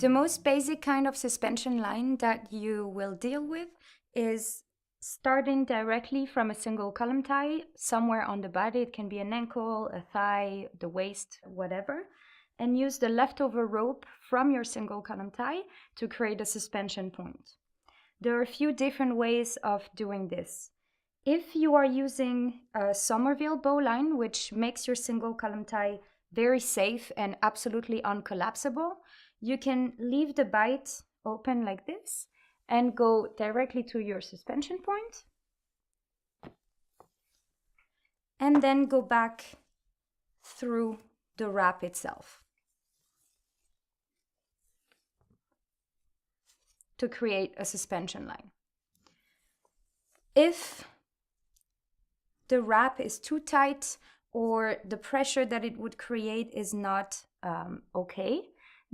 The most basic kind of suspension line that you will deal with is starting directly from a single column tie somewhere on the body. It can be an ankle, a thigh, the waist, whatever, and use the leftover rope from your single column tie to create a suspension point. There are a few different ways of doing this. If you are using a Somerville bowline, which makes your single column tie very safe and absolutely uncollapsible, you can leave the bite open like this and go directly to your suspension point, and then go back through the wrap itself to create a suspension line. If the wrap is too tight or the pressure that it would create is not okay,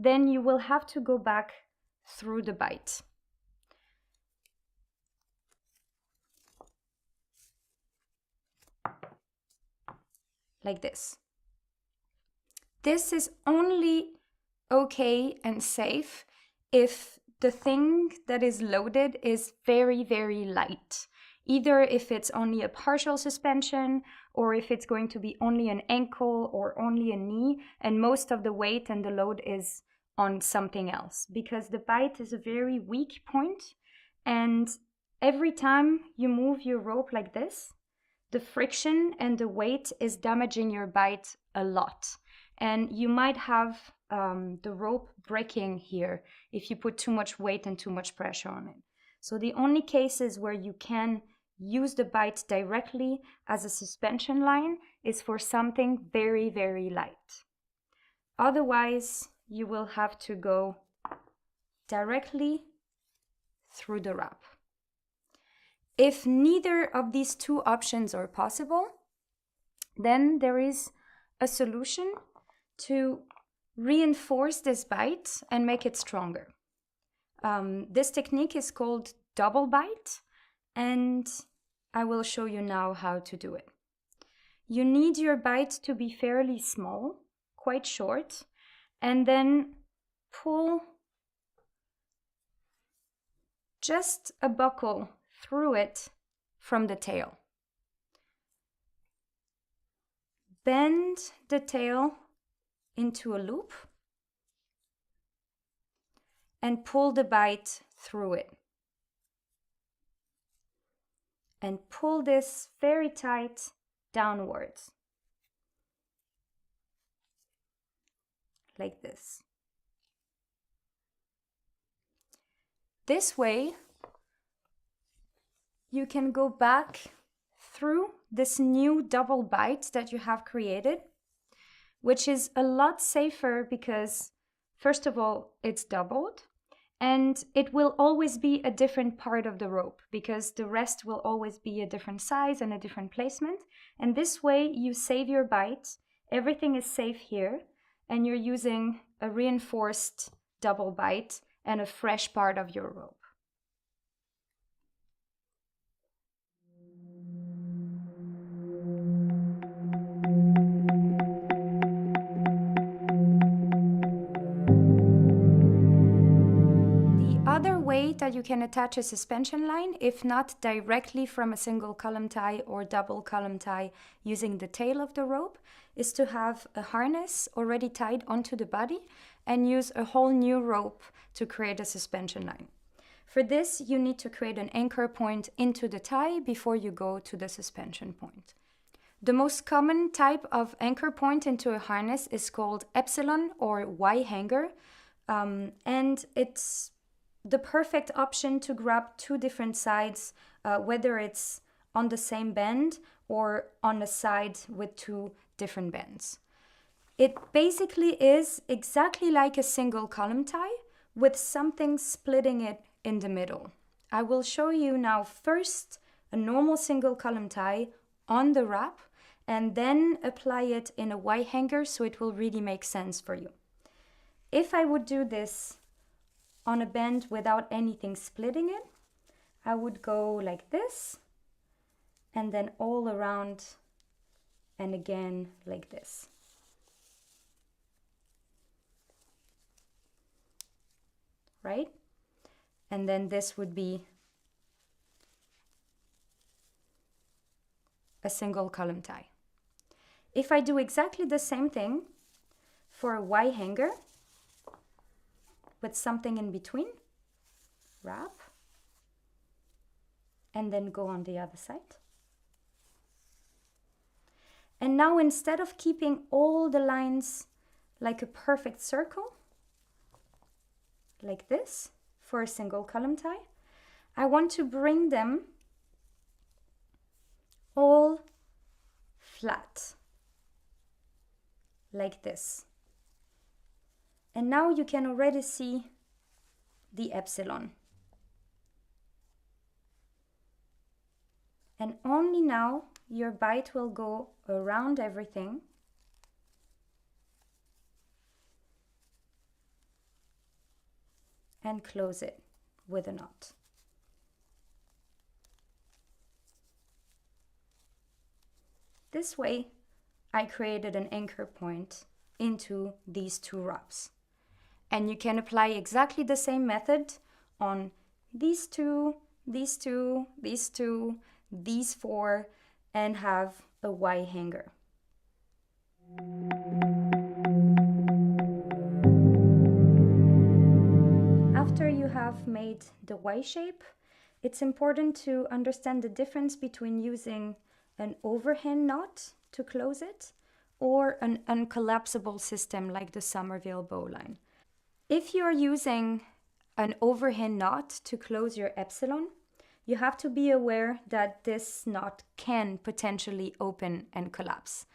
then you will have to go back through the bite. Like this. This is only okay and safe if the thing that is loaded is very, very light. Either if it's only a partial suspension, or if it's going to be only an ankle or only a knee, and most of the weight and the load is on something else, because the bite is a very weak point, and every time you move your rope like this, the friction and the weight is damaging your bite a lot. And you might have the rope breaking here if you put too much weight and too much pressure on it. So the only cases where you can use the bite directly as a suspension line is for something very, very light. Otherwise, you will have to go directly through the wrap. If neither of these two options are possible, then there is a solution to reinforce this bite and make it stronger. This technique is called double bite, and I will show you now how to do it. You need your bite to be fairly small, quite short, and then pull just a buckle through it from the tail. Bend the tail into a loop and pull the bite through it. And pull this very tight downwards, like this. This way, you can go back through this new double bite that you have created, which is a lot safer because, first of all, it's doubled, and it will always be a different part of the rope because the rest will always be a different size and a different placement. And this way you save your bite, everything is safe here, and you're using a reinforced double bite and a fresh part of your rope. Other way that you can attach a suspension line, if not directly from a single column tie or double column tie using the tail of the rope, is to have a harness already tied onto the body and use a whole new rope to create a suspension line. For this, you need to create an anchor point into the tie before you go to the suspension point. The most common type of anchor point into a harness is called epsilon or Y hanger, and it's the perfect option to grab two different sides, whether it's on the same bend or on a side with two different bends. It basically is exactly like a single column tie with something splitting it in the middle. I will show you now first a normal single column tie on the wrap and then apply it in a Y hanger so it will really make sense for you. If I would do this on a bend without anything splitting it, I would go like this and then all around and again like this. right? And then this would be a single column tie. If I do exactly the same thing for a Y hanger with something in between, wrap, and then go on the other side. And now instead of keeping all the lines like a perfect circle, like this, for a single column tie, I want to bring them all flat, like this. And now you can already see the epsilon. And only now your bite will go around everything and close it with a knot. This way, I created an anchor point into these two wraps. And you can apply exactly the same method on these two, these two, these two, these four, and have a Y hanger. After you have made the Y shape, it's important to understand the difference between using an overhand knot to close it or an uncollapsible system like the Somerville bowline. If you're using an overhand knot to close your epsilon, you have to be aware that this knot can potentially open and collapse.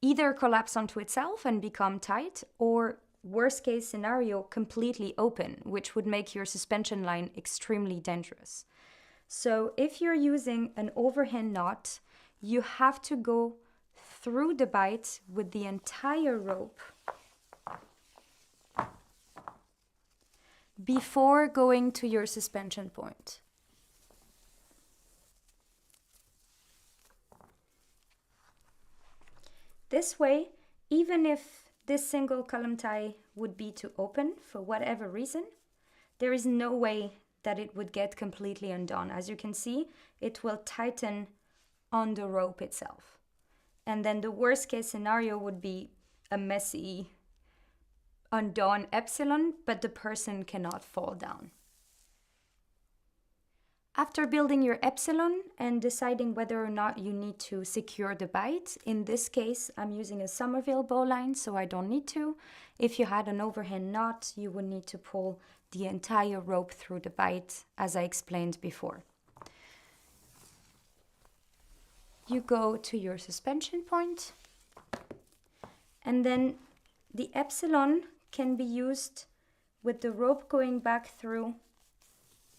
Either collapse onto itself and become tight, or worst case scenario, completely open, which would make your suspension line extremely dangerous. So if you're using an overhand knot, you have to go through the bite with the entire rope before going to your suspension point. This way, even if this single column tie would be to open for whatever reason, there is no way that it would get completely undone. As you can see, it will tighten on the rope itself. And then the worst case scenario would be a messy undone epsilon, but the person cannot fall down. After building your epsilon and deciding whether or not you need to secure the bite, in this case I'm using a Somerville bowline, so I don't need to. If you had an overhand knot, you would need to pull the entire rope through the bite, as I explained before. You go to your suspension point, and then the epsilon can be used with the rope going back through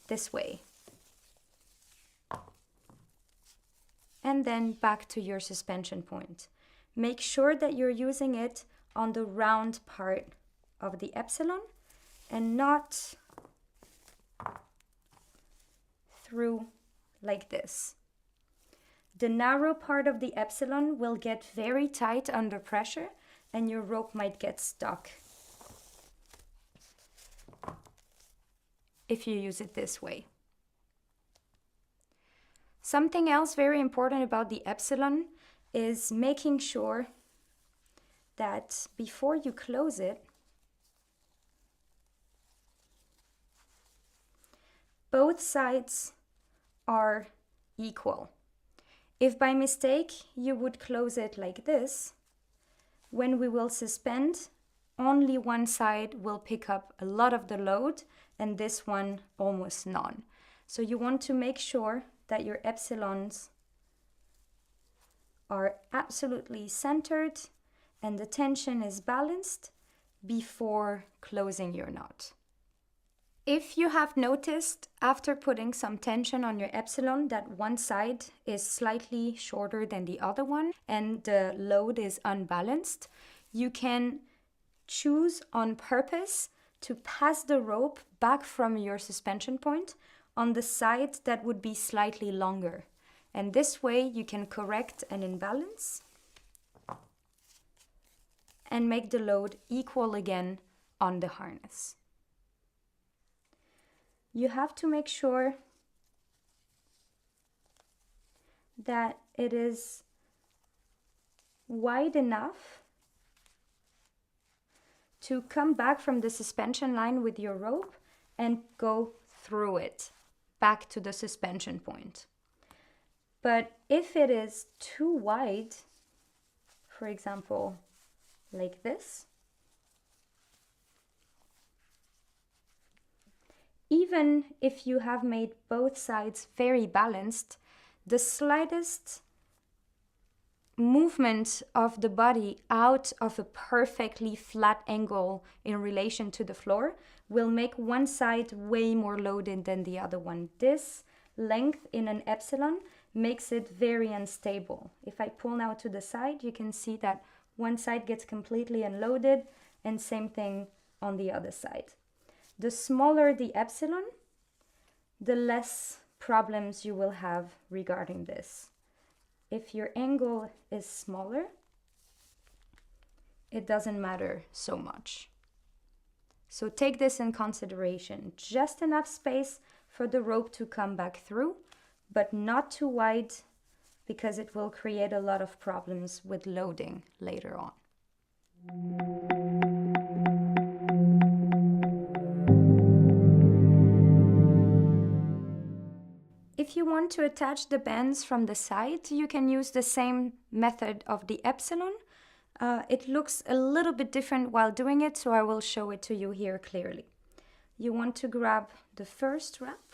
this way. And then back to your suspension point. Make sure that you're using it on the round part of the epsilon and not through like this. The narrow part of the epsilon will get very tight under pressure and your rope might get stuck if you use it this way. Something else very important about the epsilon is making sure that before you close it, both sides are equal. If by mistake you would close it like this, when we will suspend, only one side will pick up a lot of the load and this one almost none. So you want to make sure that your epsilons are absolutely centered and the tension is balanced before closing your knot. If you have noticed after putting some tension on your epsilon that one side is slightly shorter than the other one and the load is unbalanced, you can choose on purpose to pass the rope back from your suspension point on the side that would be slightly longer. And this way you can correct an imbalance and make the load equal again on the harness. you have to make sure that it is wide enough to come back from the suspension line with your rope and go through it back to the suspension point. But if it is too wide, for example, like this, even if you have made both sides very balanced, the slightest movement of the body out of a perfectly flat angle in relation to the floor will make one side way more loaded than the other one. This length in an epsilon makes it very unstable. If I pull now to the side, you can see that one side gets completely unloaded, and same thing on the other side. The smaller the epsilon, the less problems you will have regarding this. If your angle is smaller, it doesn't matter so much. So take this in consideration. Just enough space for the rope to come back through, but not too wide, because it will create a lot of problems with loading later on. If you want to attach the bands from the side, you can use the same method of the epsilon. It looks a little bit different while doing it, so I will show it to you here clearly. You want to grab the first wrap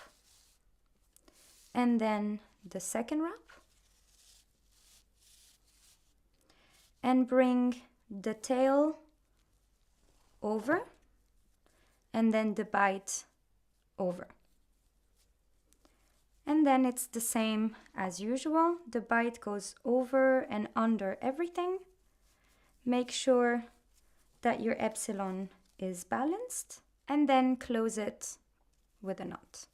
and then the second wrap and bring the tail over and then the bite over. And then it's the same as usual. The bite goes over and under everything. Make sure that your epsilon is balanced and then close it with a knot.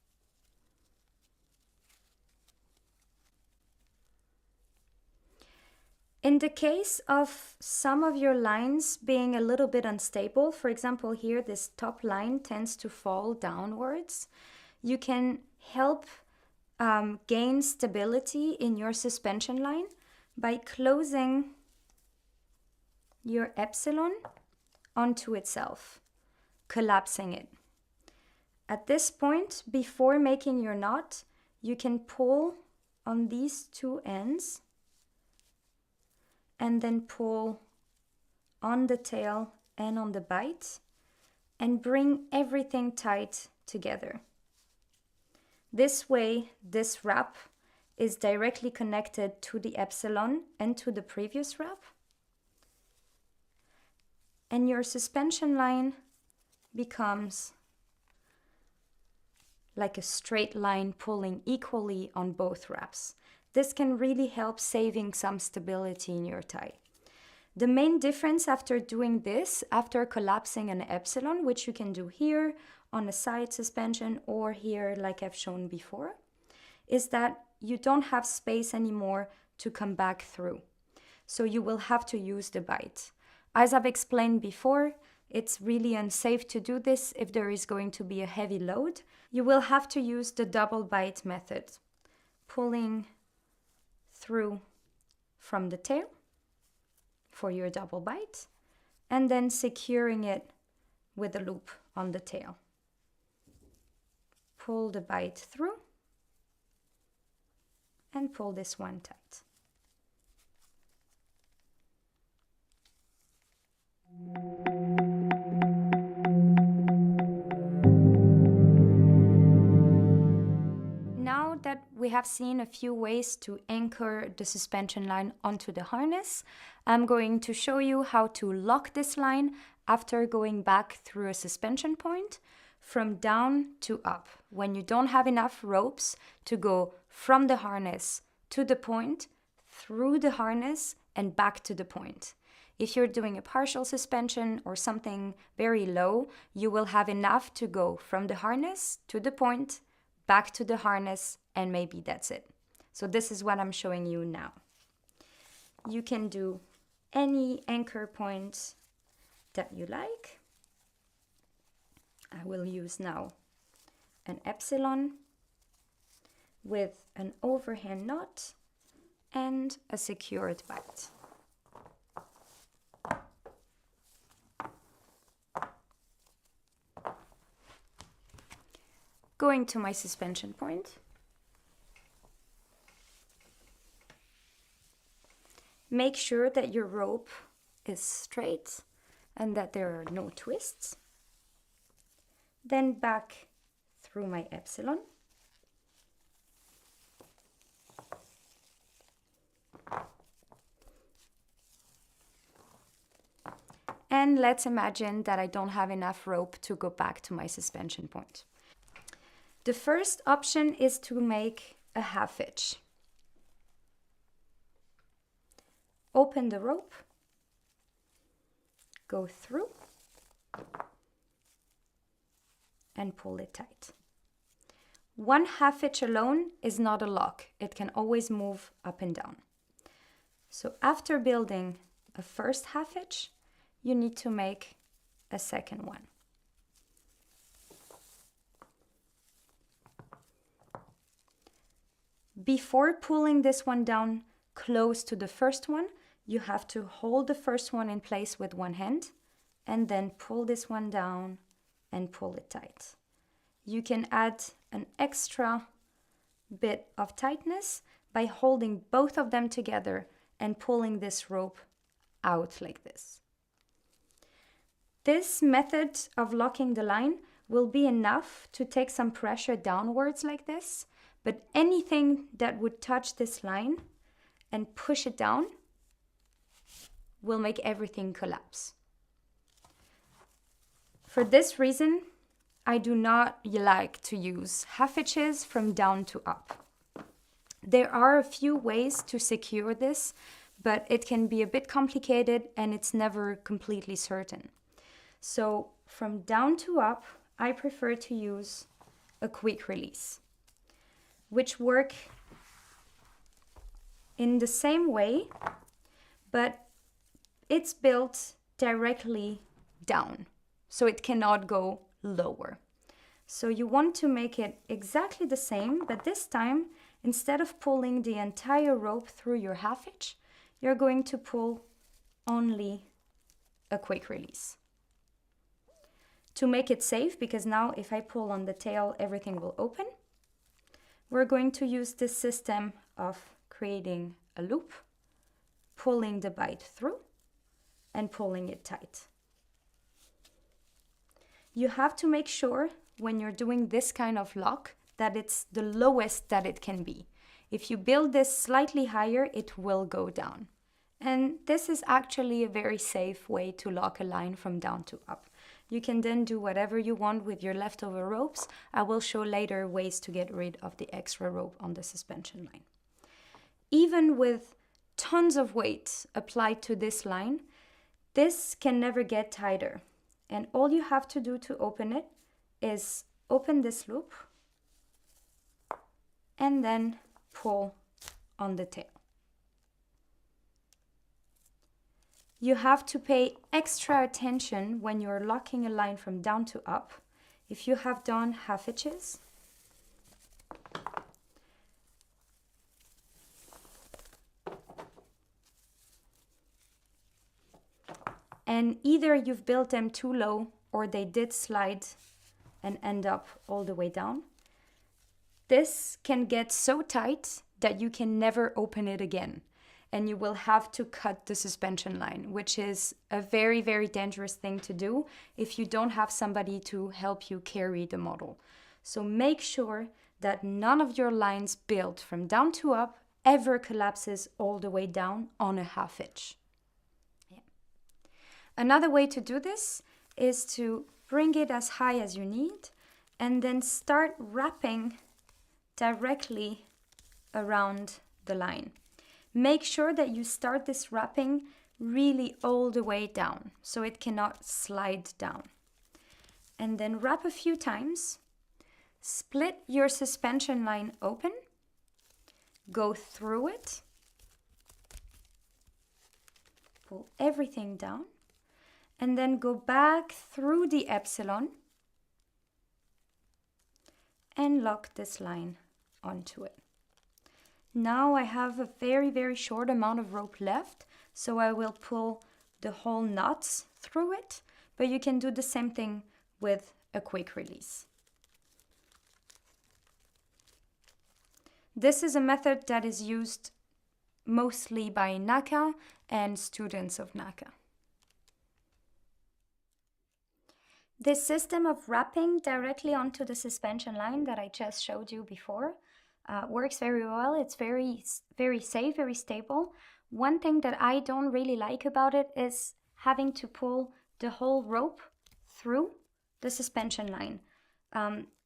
In the case of some of your lines being a little bit unstable, for example here this top line tends to fall downwards, you can help gain stability in your suspension line by closing your epsilon onto itself, collapsing it. At this point, before making your knot, you can pull on these two ends and then pull on the tail and on the bite and bring everything tight together. This way, this wrap is directly connected to the epsilon and to the previous wrap. And your suspension line becomes like a straight line pulling equally on both wraps. This can really help saving some stability in your tie. The main difference after doing this, after collapsing an epsilon, which you can do here on a side suspension or here like I've shown before, is that you don't have space anymore to come back through. So you will have to use the bite. As I've explained before, it's really unsafe to do this if there is going to be a heavy load. You will have to use the double bite method, pulling through from the tail for your double bite and then securing it with a loop on the tail. Pull the bite through and pull this one tight. Now that we have seen a few ways to anchor the suspension line onto the harness, I'm going to show you how to lock this line after going back through a suspension point from down to up, when you don't have enough ropes to go from the harness to the point, through the harness, and back to the point. If you're doing a partial suspension or something very low, you will have enough to go from the harness to the point, back to the harness, and maybe that's it. So this is what I'm showing you now. You can do any anchor point that you like. I will use now an epsilon with an overhand knot and a secured bight. Going to my suspension point. Make sure that your rope is straight and that there are no twists. Then back through my epsilon. And let's imagine that I don't have enough rope to go back to my suspension point. The first option is to make a half hitch. Open the rope, go through, and pull it tight. One half hitch alone is not a lock. It can always move up and down. So after building a first half hitch, you need to make a second one. Before pulling this one down close to the first one, you have to hold the first one in place with one hand and then pull this one down and pull it tight. You can add an extra bit of tightness by holding both of them together and pulling this rope out like this. This method of locking the line will be enough to take some pressure downwards like this, but anything that would touch this line and push it down will make everything collapse. For this reason, I do not like to use half hitches from down to up. There are a few ways to secure this, but it can be a bit complicated and it's never completely certain. So from down to up, I prefer to use a quick release, which work in the same way, but it's built directly down, so it cannot go lower. So you want to make it exactly the same, but this time, instead of pulling the entire rope through your half hitch, you're going to pull only a quick release. To make it safe, because now if I pull on the tail, everything will open, we're going to use this system of creating a loop, pulling the bight through, and pulling it tight. You have to make sure when you're doing this kind of lock that it's the lowest that it can be. If you build this slightly higher, it will go down. And this is actually a very safe way to lock a line from down to up. You can then do whatever you want with your leftover ropes. I will show later ways to get rid of the extra rope on the suspension line. Even with tons of weight applied to this line, this can never get tighter. And all you have to do to open it is open this loop and then pull on the tail. You have to pay extra attention when you're locking a line from down to up. If you have done half hitches, and either you've built them too low or they did slide and end up all the way down, this can get so tight that you can never open it again. And you will have to cut the suspension line, which is a very, very dangerous thing to do if you don't have somebody to help you carry the model. So make sure that none of your lines built from down to up ever collapses all the way down on a half hitch. Yeah. Another way to do this is to bring it as high as you need and then start wrapping directly around the line. Make sure that you start this wrapping really all the way down so it cannot slide down. And then wrap a few times, split your suspension line open, go through it, pull everything down, and then go back through the epsilon and lock this line onto it. Now I have a very, very short amount of rope left, so I will pull the whole knots through it, but you can do the same thing with a quick release. This is a method that is used mostly by NACA and students of NACA. This system of wrapping directly onto the suspension line that I just showed you before works very well. It's very, very safe, very stable. One thing that I don't really like about it is having to pull the whole rope through the suspension line.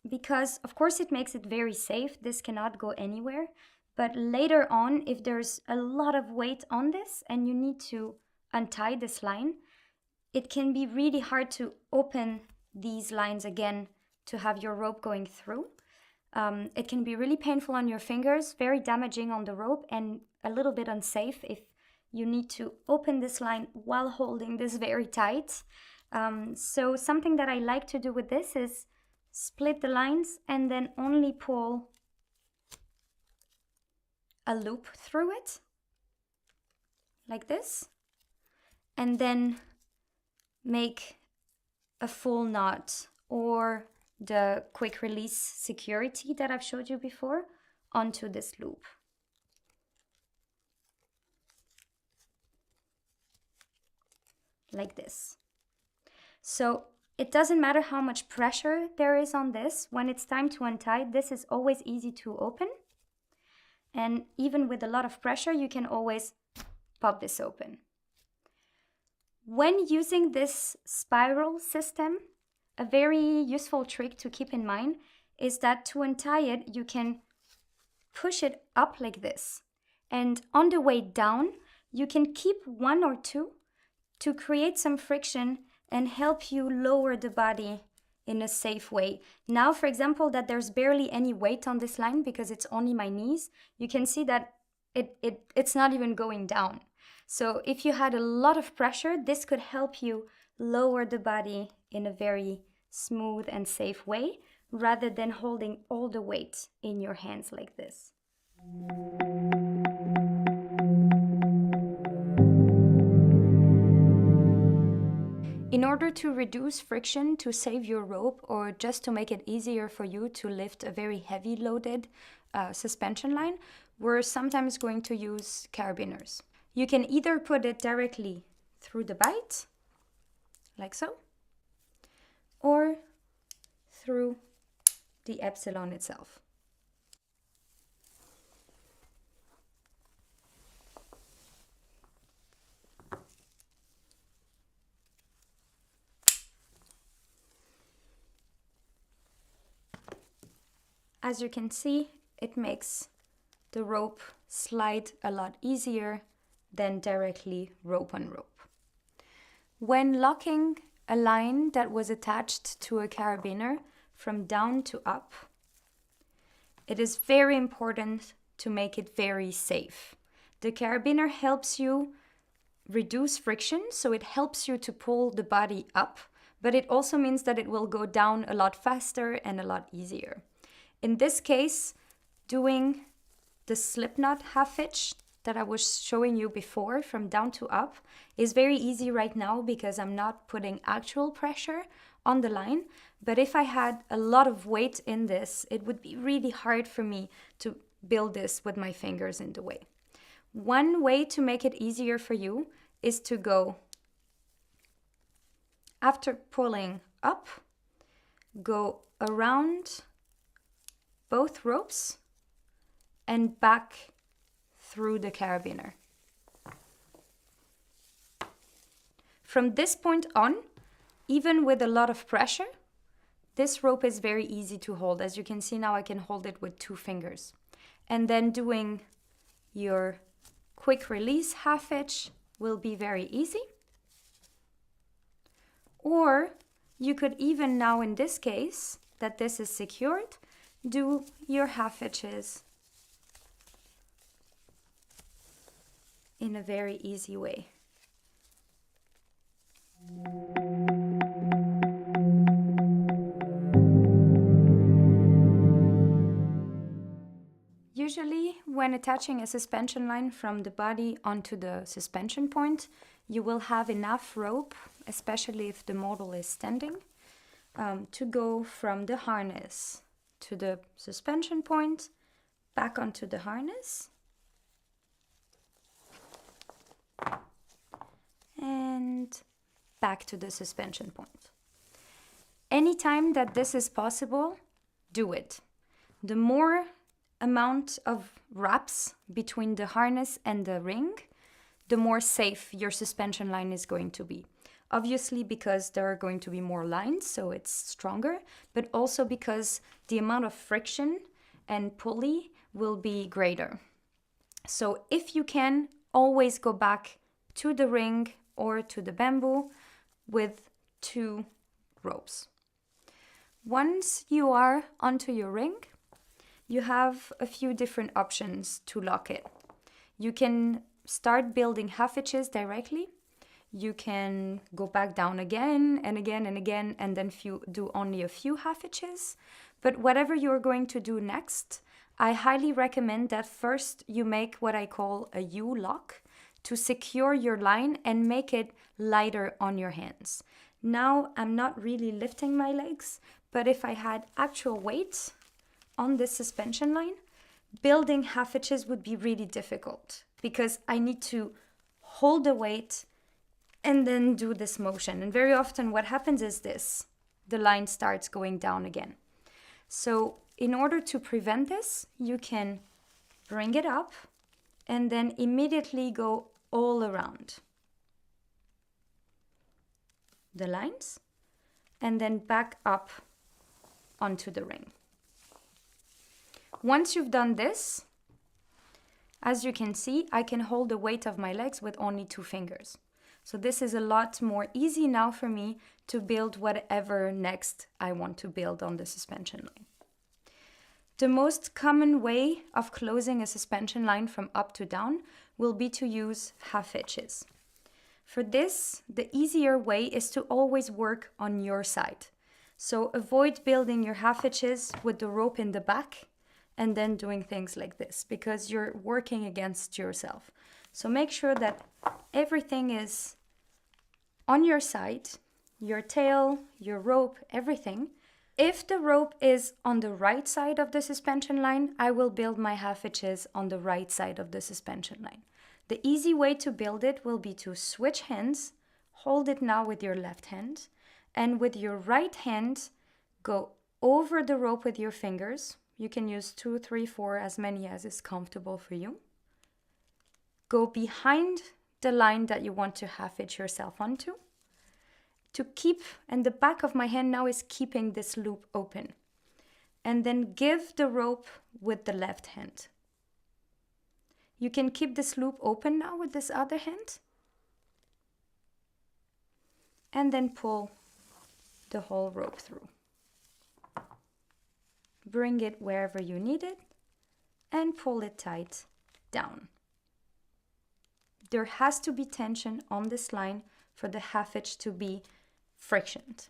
Because of course it makes it very safe. This cannot go anywhere. But later on, if there's a lot of weight on this and you need to untie this line, it can be really hard to open these lines again to have your rope going through. It can be really painful on your fingers, very damaging on the rope, and a little bit unsafe if you need to open this line while holding this very tight. So something that I like to do with this is split the lines and then only pull a loop through it, like this, and then make a full knot or the quick release security that I've showed you before onto this loop. Like this. So it doesn't matter how much pressure there is on this. When it's time to untie, this is always easy to open. And even with a lot of pressure, you can always pop this open. When using this spiral system, a very useful trick to keep in mind is that to untie it, you can push it up like this. And on the way down, you can keep one or two to create some friction and help you lower the body in a safe way. Now, for example, that there's barely any weight on this line because it's only my knees, you can see that it's not even going down. So if you had a lot of pressure, this could help you lower the body in a very smooth and safe way, rather than holding all the weight in your hands like this. In order to reduce friction, to save your rope, or just to make it easier for you to lift a very heavy loaded suspension line, we're sometimes going to use carabiners. You can either put it directly through the bite, like so, or through the epsilon itself. As you can see, it makes the rope slide a lot easier than directly rope on rope. When locking a line that was attached to a carabiner from down to up, it is very important to make it very safe. The carabiner helps you reduce friction, so it helps you to pull the body up, but it also means that it will go down a lot faster and a lot easier. In this case, doing the slip knot half hitch that I was showing you before from down to up is very easy right now because I'm not putting actual pressure on the line. But if I had a lot of weight in this, it would be really hard for me to build this with my fingers in the way. One way to make it easier for you is to go, after pulling up, go around both ropes and back through the carabiner. From this point on, even with a lot of pressure, this rope is very easy to hold. As you can see now, I can hold it with 2 fingers. And then doing your quick release half hitch will be very easy. Or you could even now, in this case, that this is secured, do your half hitches in a very easy way. Usually, when attaching a suspension line from the body onto the suspension point, you will have enough rope, especially if the model is standing, to go from the harness to the suspension point, back onto the harness, and back to the suspension point. Anytime that this is possible, do it. The more amount of wraps between the harness and the ring, the more safe your suspension line is going to be. Obviously, because there are going to be more lines, so it's stronger, but also because the amount of friction and pulley will be greater. So if you can, always go back to the ring or to the bamboo with 2 ropes. Once you are onto your ring, you have a few different options to lock it. You can start building half hitches directly. You can go back down again and again and again, and then do only a few half hitches. But whatever you're going to do next, I highly recommend that first you make what I call a U-lock to secure your line and make it lighter on your hands. Now I'm not really lifting my legs, but if I had actual weight on this suspension line, building half hitches would be really difficult because I need to hold the weight and then do this motion. And very often what happens is this, the line starts going down again. So in order to prevent this, you can bring it up and then immediately go all around the lines and then back up onto the ring. Once you've done this, as you can see, I can hold the weight of my legs with only 2 fingers. So this is a lot more easy now for me to build whatever next I want to build on the suspension line. The most common way of closing a suspension line from up to down will be to use half hitches. For this, the easier way is to always work on your side. So avoid building your half hitches with the rope in the back and then doing things like this because you're working against yourself. So make sure that everything is on your side, your tail, your rope, everything. If the rope is on the right side of the suspension line, I will build my half hitches on the right side of the suspension line. The easy way to build it will be to switch hands, hold it now with your left hand, and with your right hand, go over the rope with your fingers. You can use 2, 3, 4, as many as is comfortable for you. Go behind the line that you want to half hitch yourself onto. To keep, and the back of my hand now is keeping this loop open. And then give the rope with the left hand. You can keep this loop open now with this other hand. And then pull the whole rope through. Bring it wherever you need it and pull it tight down. There has to be tension on this line for the half hitch to be frictioned.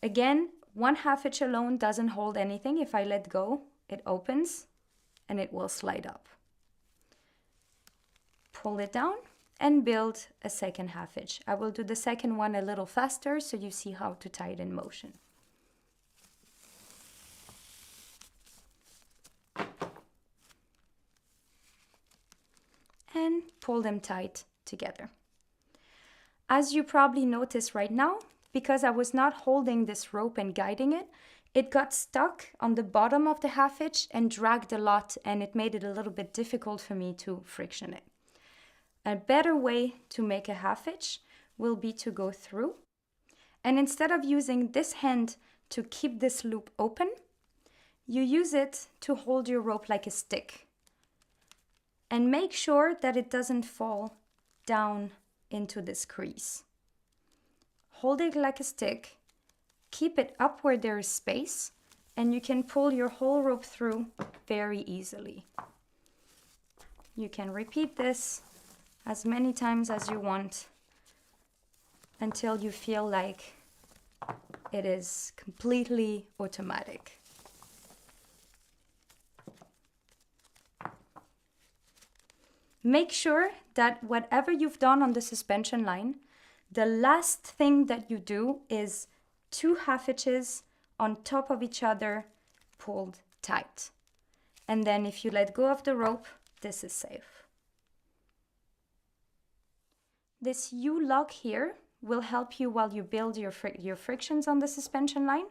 Again, 1 half hitch alone doesn't hold anything. If I let go, it opens and it will slide up. Pull it down and build a second half hitch. I will do the second one a little faster so you see how to tie it in motion. And pull them tight together. As you probably notice right now, because I was not holding this rope and guiding it, it got stuck on the bottom of the half hitch and dragged a lot, and it made it a little bit difficult for me to friction it. A better way to make a half hitch will be to go through, and instead of using this hand to keep this loop open, you use it to hold your rope like a stick. And make sure that it doesn't fall down into this crease. Hold it like a stick, keep it up where there is space, and you can pull your whole rope through very easily. You can repeat this as many times as you want until you feel like it is completely automatic. Make sure that whatever you've done on the suspension line, the last thing that you do is 2 half hitches on top of each other, pulled tight. And then if you let go of the rope, this is safe. This U-lock here will help you while you build your frictions on the suspension line,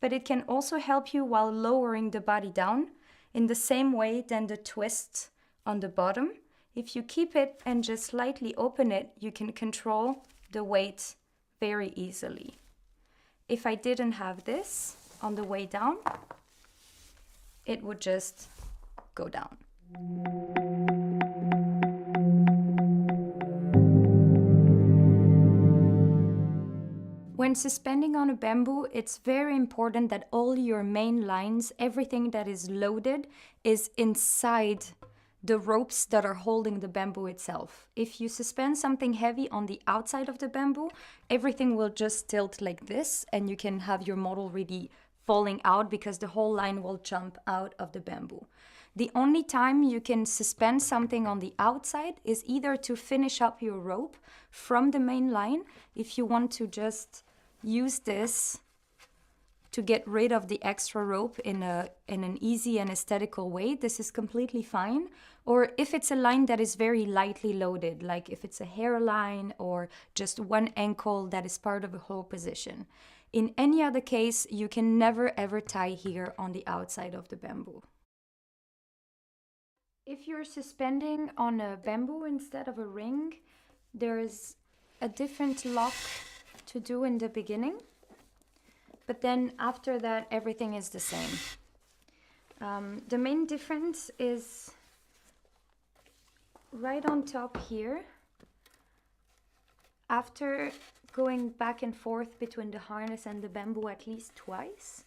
but it can also help you while lowering the body down in the same way than the twist on the bottom. If you keep it and just slightly open it, you can control the weight very easily. If I didn't have this on the way down, it would just go down. When suspending on a bamboo, it's very important that all your main lines, everything that is loaded, is inside the ropes that are holding the bamboo itself. If you suspend something heavy on the outside of the bamboo, everything will just tilt like this, and you can have your model really falling out because the whole line will jump out of the bamboo. The only time you can suspend something on the outside is either to finish up your rope from the main line, if you want to just use this to get rid of the extra rope in an easy and aesthetical way, this is completely fine. Or if it's a line that is very lightly loaded, like if it's a hairline or just one ankle that is part of a whole position. In any other case, you can never ever tie here on the outside of the bamboo. If you're suspending on a bamboo instead of a ring, there's a different lock to do in the beginning. But then after that, everything is the same. The main difference is right on top here. After going back and forth between the harness and the bamboo at least twice,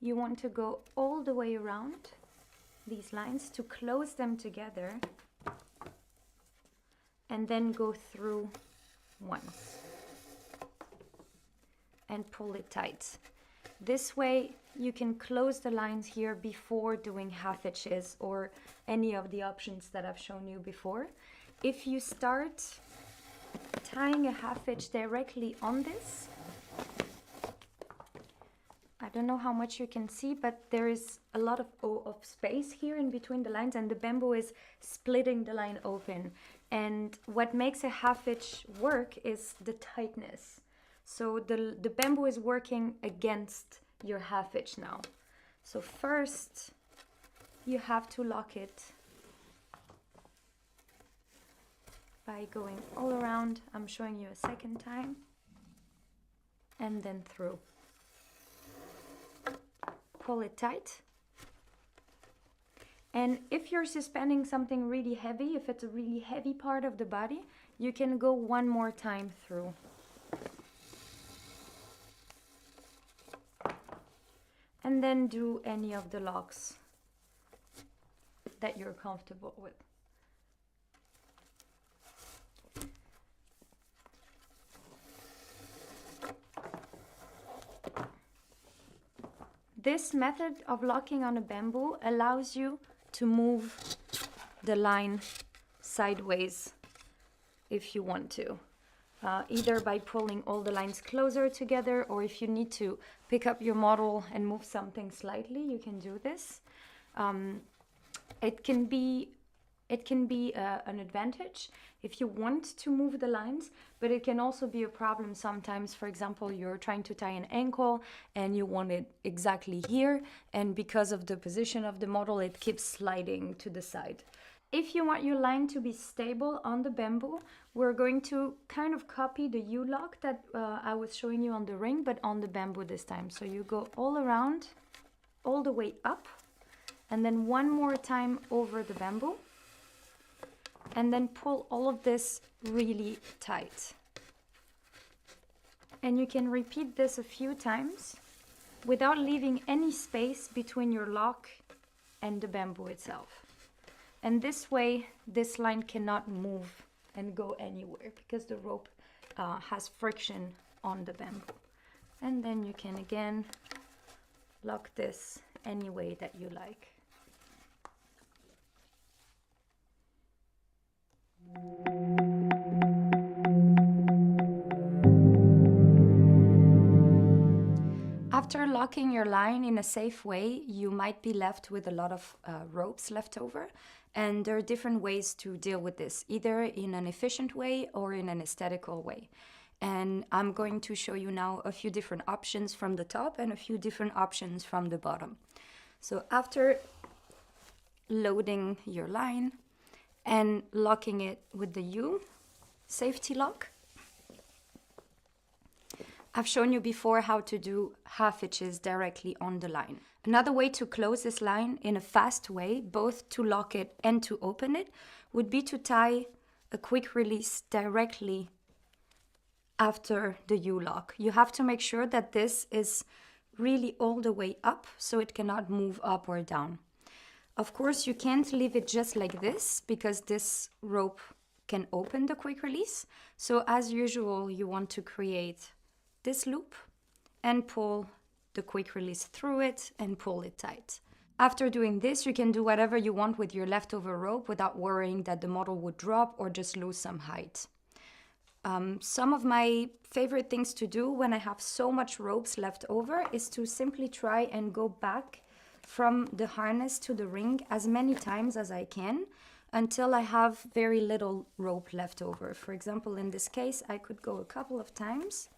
you want to go all the way around these lines to close them together and then go through once and pull it tight. This way you can close the lines here before doing half hitches or any of the options that I've shown you before. If you start tying a half hitch directly on this, I don't know how much you can see, but there is a lot of space here in between the lines, and the bamboo is splitting the line open. And what makes a half hitch work is the tightness. So the bamboo is working against your half hitch now. So first you have to lock it by going all around. I'm showing you a second time, and then through. Pull it tight. And if you're suspending something really heavy, if it's a really heavy part of the body, you can go one more time through. And then do any of the locks that you're comfortable with. This method of locking on a bamboo allows you to move the line sideways if you want to. Either by pulling all the lines closer together, or if you need to pick up your model and move something slightly, you can do this. It can be an advantage if you want to move the lines, but it can also be a problem sometimes. For example, you're trying to tie an ankle and you want it exactly here, and because of the position of the model, it keeps sliding to the side. If you want your line to be stable on the bamboo, we're going to kind of copy the U-lock that I was showing you on the ring, but on the bamboo this time. So you go all around, all the way up, and then one more time over the bamboo, and then pull all of this really tight. And you can repeat this a few times without leaving any space between your lock and the bamboo itself. And this way, this line cannot move and go anywhere because the rope has friction on the bamboo. And then you can again lock this any way that you like. After locking your line in a safe way, you might be left with a lot of ropes left over. And there are different ways to deal with this, either in an efficient way or in an aesthetical way. And I'm going to show you now a few different options from the top and a few different options from the bottom. So after loading your line and locking it with the U safety lock, I've shown you before how to do half hitches directly on the line. Another way to close this line in a fast way, both to lock it and to open it, would be to tie a quick release directly after the U-lock. You have to make sure that this is really all the way up so it cannot move up or down. Of course, you can't leave it just like this because this rope can open the quick release. So as usual, you want to create this loop and pull the quick release through it and pull it tight. After doing this, you can do whatever you want with your leftover rope without worrying that the model would drop or just lose some height. Some of my favorite things to do when I have so much ropes left over is to simply try and go back from the harness to the ring as many times as I can until I have very little rope left over. For example, in this case, I could go a couple of times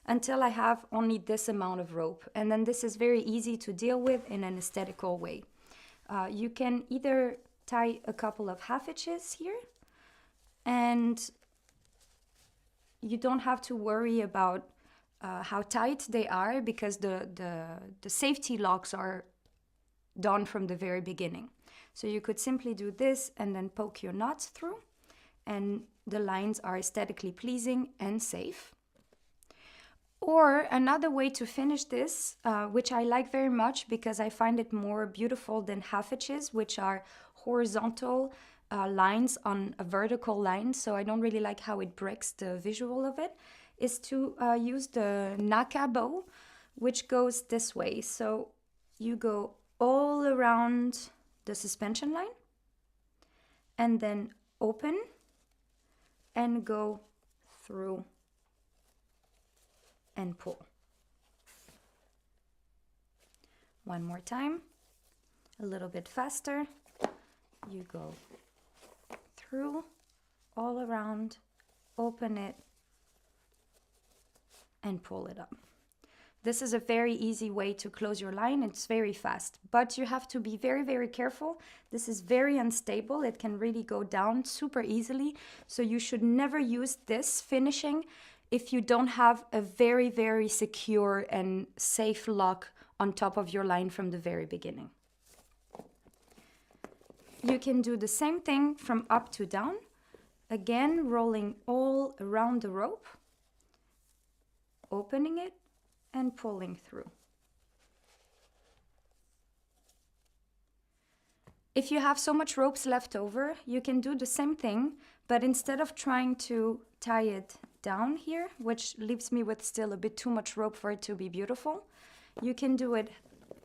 until I have only this amount of rope. And then this is very easy to deal with in an aesthetical way. You can either tie a couple of half hitches here, and you don't have to worry about how tight they are because the safety locks are done from the very beginning. So you could simply do this and then poke your knots through, and the lines are aesthetically pleasing and safe. Or another way to finish this, which I like very much because I find it more beautiful than half hitches, which are horizontal lines on a vertical line, so I don't really like how it breaks the visual of it, is to use the Naka bow, which goes this way. So you go all around the suspension line and then open and go through and pull. One more time, a little bit faster. You go through, all around, open it, and pull it up. This is a very easy way to close your line. It's very fast, but you have to be very, very careful. This is very unstable. It can really go down super easily. So you should never use this finishing if you don't have a very, very secure and safe lock on top of your line from the very beginning. You can do the same thing from up to down. Again, rolling all around the rope, opening it and pulling through. If you have so much ropes left over, you can do the same thing, but instead of trying to tie it down here, which leaves me with still a bit too much rope for it to be beautiful, you can do it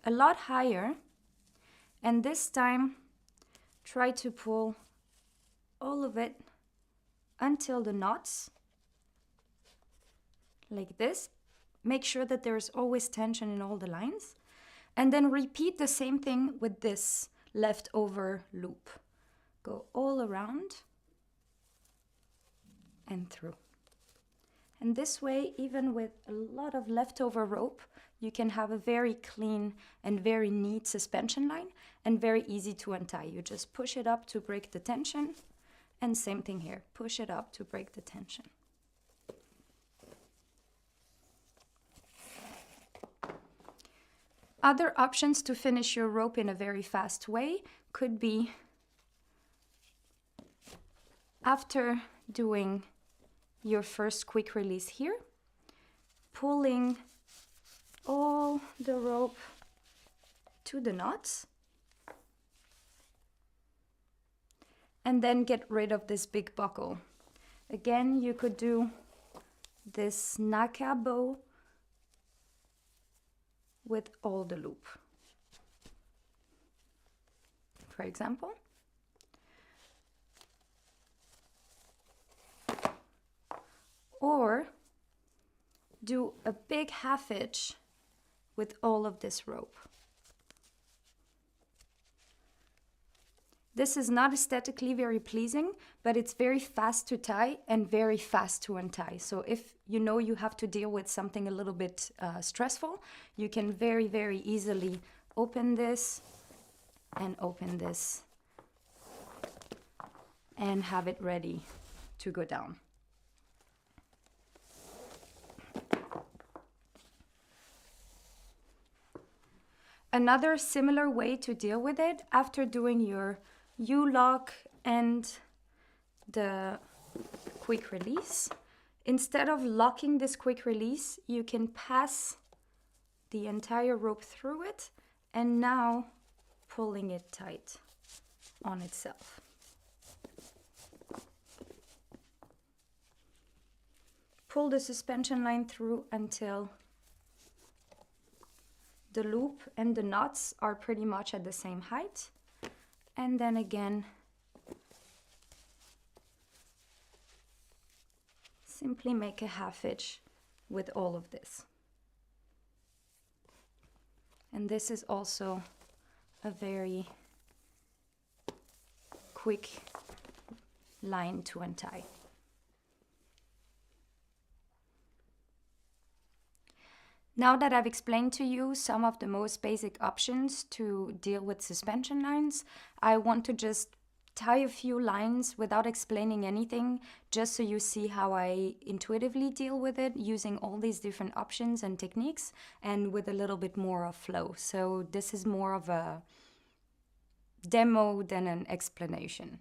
a lot higher, and this time try to pull all of it until the knots, like this. Make sure that there's always tension in all the lines, and then repeat the same thing with this leftover loop. Go all around and through. And this way, even with a lot of leftover rope, you can have a very clean and very neat suspension line and very easy to untie. You just push it up to break the tension, and same thing here, push it up to break the tension. Other options to finish your rope in a very fast way could be, after doing your first quick release here, pulling all the rope to the knots, and then get rid of this big buckle. Again, you could do this Naka bow with all the loop, for example. Or do a big half hitch with all of this rope. This is not aesthetically very pleasing, but it's very fast to tie and very fast to untie. So if you know you have to deal with something a little bit stressful, you can very, very easily open this and open this and have it ready to go down. Another similar way to deal with it, after doing your U-lock and the quick release, instead of locking this quick release, you can pass the entire rope through it and now pulling it tight on itself. Pull the suspension line through until the loop and the knots are pretty much at the same height. And then again, simply make a half hitch with all of this. And this is also a very quick line to untie. Now that I've explained to you some of the most basic options to deal with suspension lines, I want to just tie a few lines without explaining anything, just so you see how I intuitively deal with it using all these different options and techniques and with a little bit more of flow. So this is more of a demo than an explanation.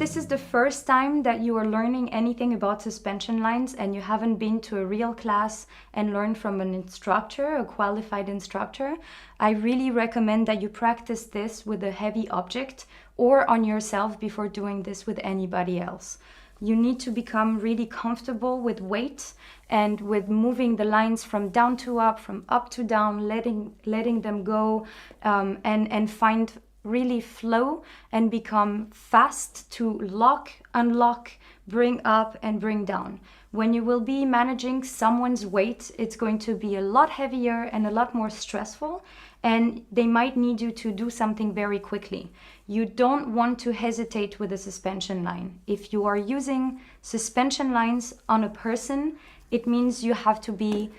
this is the first time that you are learning anything about suspension lines and you haven't been to a real class and learned from an instructor, a qualified instructor, I really recommend that you practice this with a heavy object or on yourself before doing this with anybody else. You need to become really comfortable with weight and with moving the lines from down to up, from up to down, letting them go, and find really flow and become fast to lock, unlock, bring up and bring down. When you will be managing someone's weight, it's going to be a lot heavier and a lot more stressful, and they might need you to do something very quickly. You don't want to hesitate with a suspension line. If you are using suspension lines on a person, it means you have to be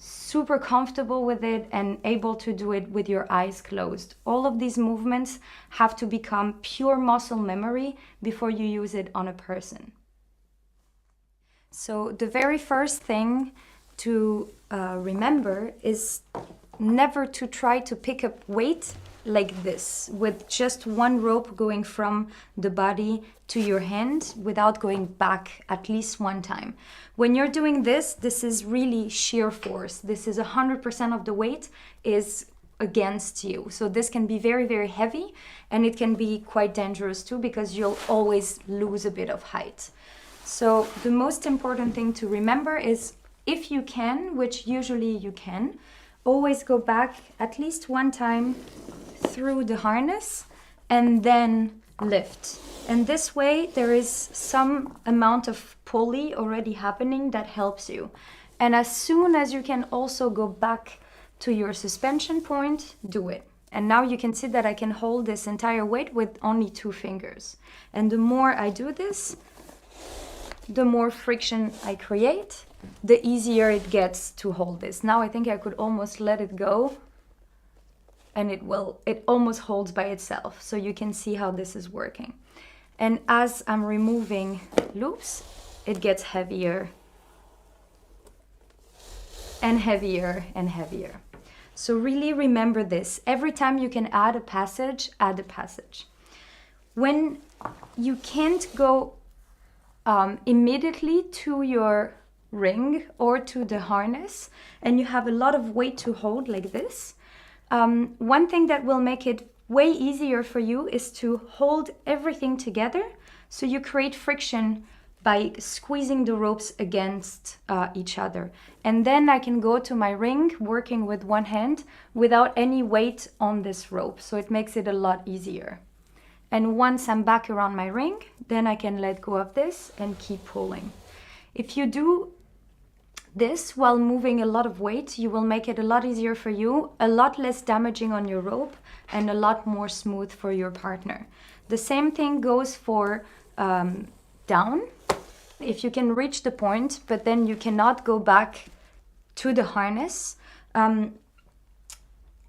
super comfortable with it and able to do it with your eyes closed. All of these movements have to become pure muscle memory before you use it on a person. So the very first thing to remember is never to try to pick up weight like this, with just one rope going from the body to your hand without going back at least one time. When you're doing this, this is really sheer force. This is 100% of the weight is against you. So this can be very, very heavy, and it can be quite dangerous too, because you'll always lose a bit of height. So the most important thing to remember is, if you can, which usually you can, always go back at least one time through the harness and then lift. And this way there is some amount of pulley already happening that helps you. And as soon as you can also go back to your suspension point, do it. And now you can see that I can hold this entire weight with only 2 fingers. And the more I do this, the more friction I create, the easier it gets to hold this. Now I think I could almost let it go, and it almost holds by itself. So you can see how this is working. And as I'm removing loops, it gets heavier and heavier and heavier. So really remember this. Every time you can add a passage, add a passage. When you can't go immediately to your ring or to the harness and you have a lot of weight to hold like this, one thing that will make it way easier for you is to hold everything together, so you create friction by squeezing the ropes against each other. And then I can go to my ring working with one hand without any weight on this rope, so it makes it a lot easier. And once I'm back around my ring, then I can let go of this and keep pulling. If you do this while moving a lot of weight, you will make it a lot easier for you, a lot less damaging on your rope, and a lot more smooth for your partner. The same thing goes for down. If you can reach the point, but then you cannot go back to the harness,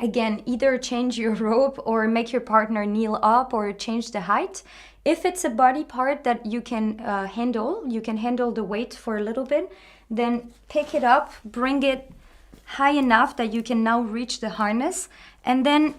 again, either change your rope or make your partner kneel up or change the height. If it's a body part that you can handle the weight for a little bit, then pick it up, bring it high enough that you can now reach the harness, and then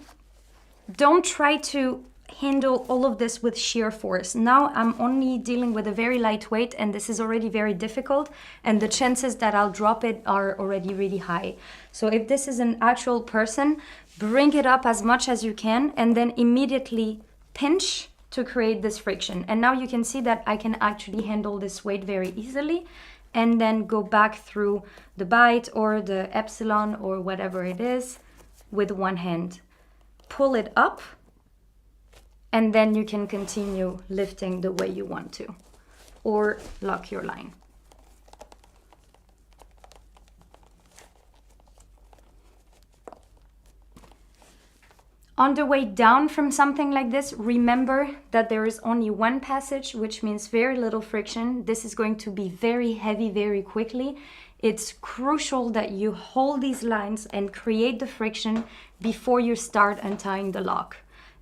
don't try to handle all of this with sheer force. Now I'm only dealing with a very light weight, and this is already very difficult, and the chances that I'll drop it are already really high. So if this is an actual person, bring it up as much as you can and then immediately pinch to create this friction. And now you can see that I can actually handle this weight very easily and then go back through the bite or the epsilon or whatever it is with one hand. Pull it up, and then you can continue lifting the way you want to, or lock your line. On the way down from something like this, remember that there is only one passage, which means very little friction. This is going to be very heavy very quickly. It's crucial that you hold these lines and create the friction before you start untying the lock.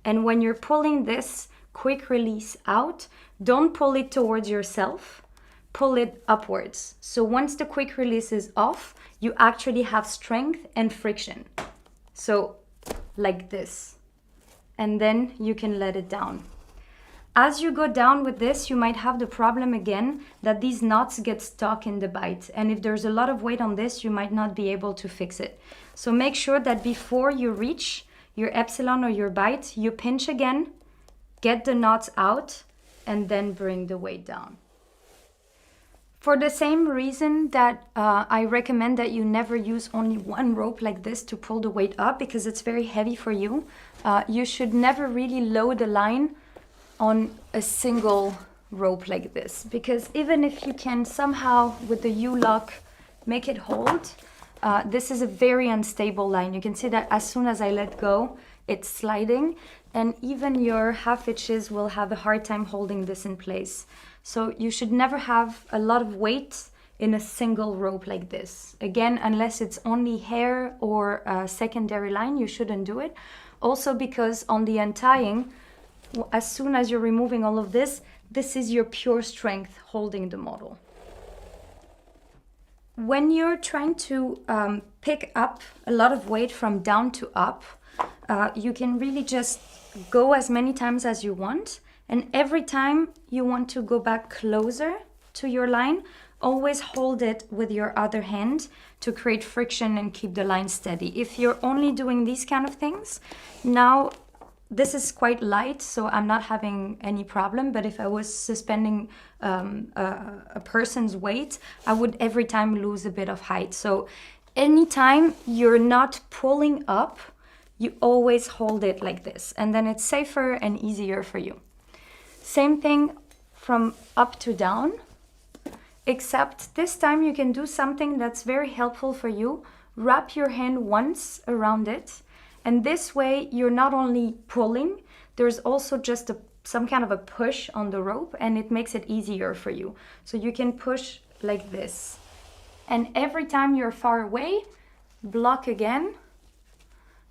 And when you're pulling this quick release out, don't pull it towards yourself, pull it upwards. So once the quick release is off, you actually have strength and friction. So like this. And then you can let it down. As you go down with this, you might have the problem again that these knots get stuck in the bite. And if there's a lot of weight on this, you might not be able to fix it. So make sure that before you reach your epsilon or your bite, you pinch again, get the knots out, and then bring the weight down. For the same reason that I recommend that you never use only one rope like this to pull the weight up, because it's very heavy for you, you should never really load a line on a single rope like this, because even if you can somehow with the U-lock make it hold, this is a very unstable line. You can see that as soon as I let go, it's sliding, and even your half hitches will have a hard time holding this in place. So you should never have a lot of weight in a single rope like this. Again, unless it's only hair or a secondary line, you shouldn't do it. Also because on the untying, as soon as you're removing all of this, this is your pure strength holding the model. When you're trying to pick up a lot of weight from down to up, you can really just go as many times as you want. And every time you want to go back closer to your line, always hold it with your other hand to create friction and keep the line steady. If you're only doing these kind of things, now this is quite light, so I'm not having any problem. But if I was suspending a person's weight, I would every time lose a bit of height. So anytime you're not pulling up, you always hold it like this, and then it's safer and easier for you. Same thing from up to down, except this time you can do something that's very helpful for you. Wrap your hand once around it, and this way you're not only pulling, there's also just some kind of a push on the rope, and it makes it easier for you. So you can push like this, and every time you're far away, block again,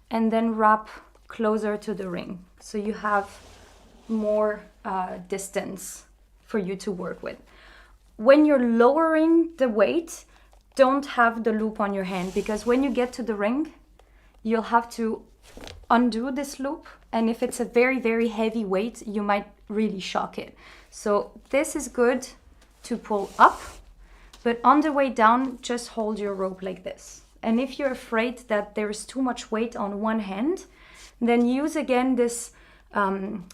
and then wrap closer to the ring. So you have more distance for you to work with. When you're lowering the weight, don't have the loop on your hand, because when you get to the ring, you'll have to undo this loop, and if it's a very, very heavy weight, you might really shock it. So this is good to pull up, but on the way down, just hold your rope like this. And if you're afraid that there's too much weight on one hand, then use again this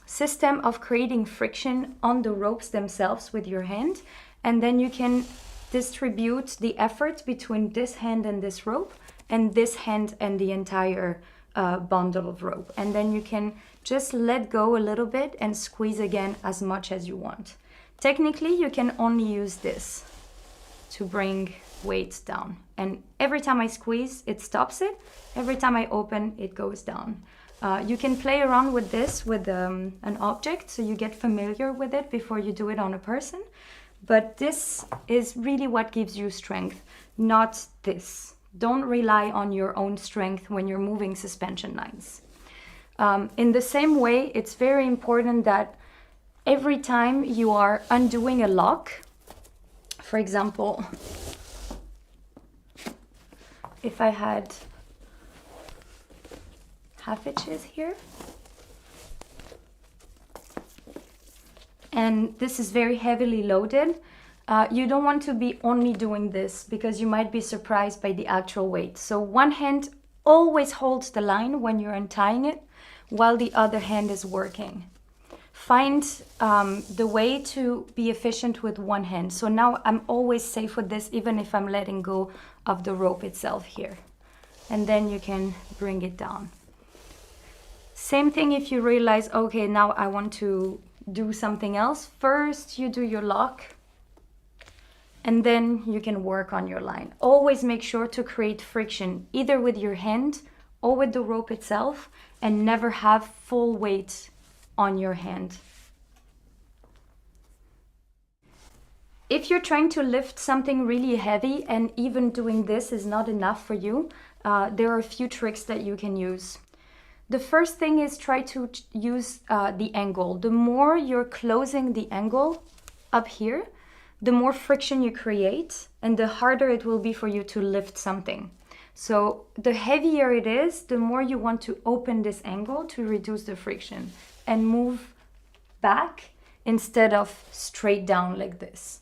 system of creating friction on the ropes themselves with your hand, and then you can distribute the effort between this hand and this rope, and this hand and the entire bundle of rope. And then you can just let go a little bit and squeeze again as much as you want. Technically, you can only use this to bring weight down. And every time I squeeze, it stops it. Every time I open, it goes down. You can play around with this with an object, so you get familiar with it before you do it on a person. But this is really what gives you strength, not this. Don't rely on your own strength when you're moving suspension lines. In the same way, it's very important that every time you are undoing a lock, for example, if I had half hitches here, and this is very heavily loaded, you don't want to be only doing this, because you might be surprised by the actual weight. So one hand always holds the line when you're untying it, while the other hand is working. Find the way to be efficient with one hand. So now I'm always safe with this, even if I'm letting go of the rope itself here. And then you can bring it down. Same thing if you realize, okay, now I want to do something else. First, you do your lock, and then you can work on your line. Always make sure to create friction, either with your hand or with the rope itself, and never have full weight on your hand. If you're trying to lift something really heavy and even doing this is not enough for you, there are a few tricks that you can use. The first thing is try to use the angle. The more you're closing the angle up here, the more friction you create, and the harder it will be for you to lift something. So the heavier it is, the more you want to open this angle to reduce the friction and move back instead of straight down like this.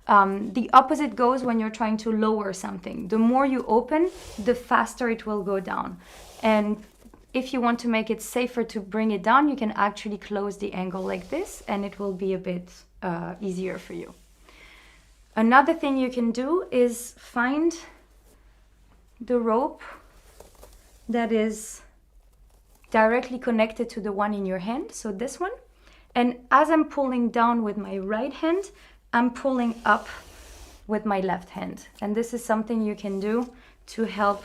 The opposite goes when you're trying to lower something. The more you open, the faster it will go down. And if you want to make it safer to bring it down, you can actually close the angle like this, and it will be a bit easier for you. Another thing you can do is find the rope that is directly connected to the one in your hand, so this one. And as I'm pulling down with my right hand, I'm pulling up with my left hand. And this is something you can do to help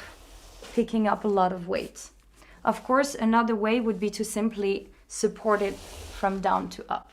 picking up a lot of weight. Of course, another way would be to simply support it from down to up.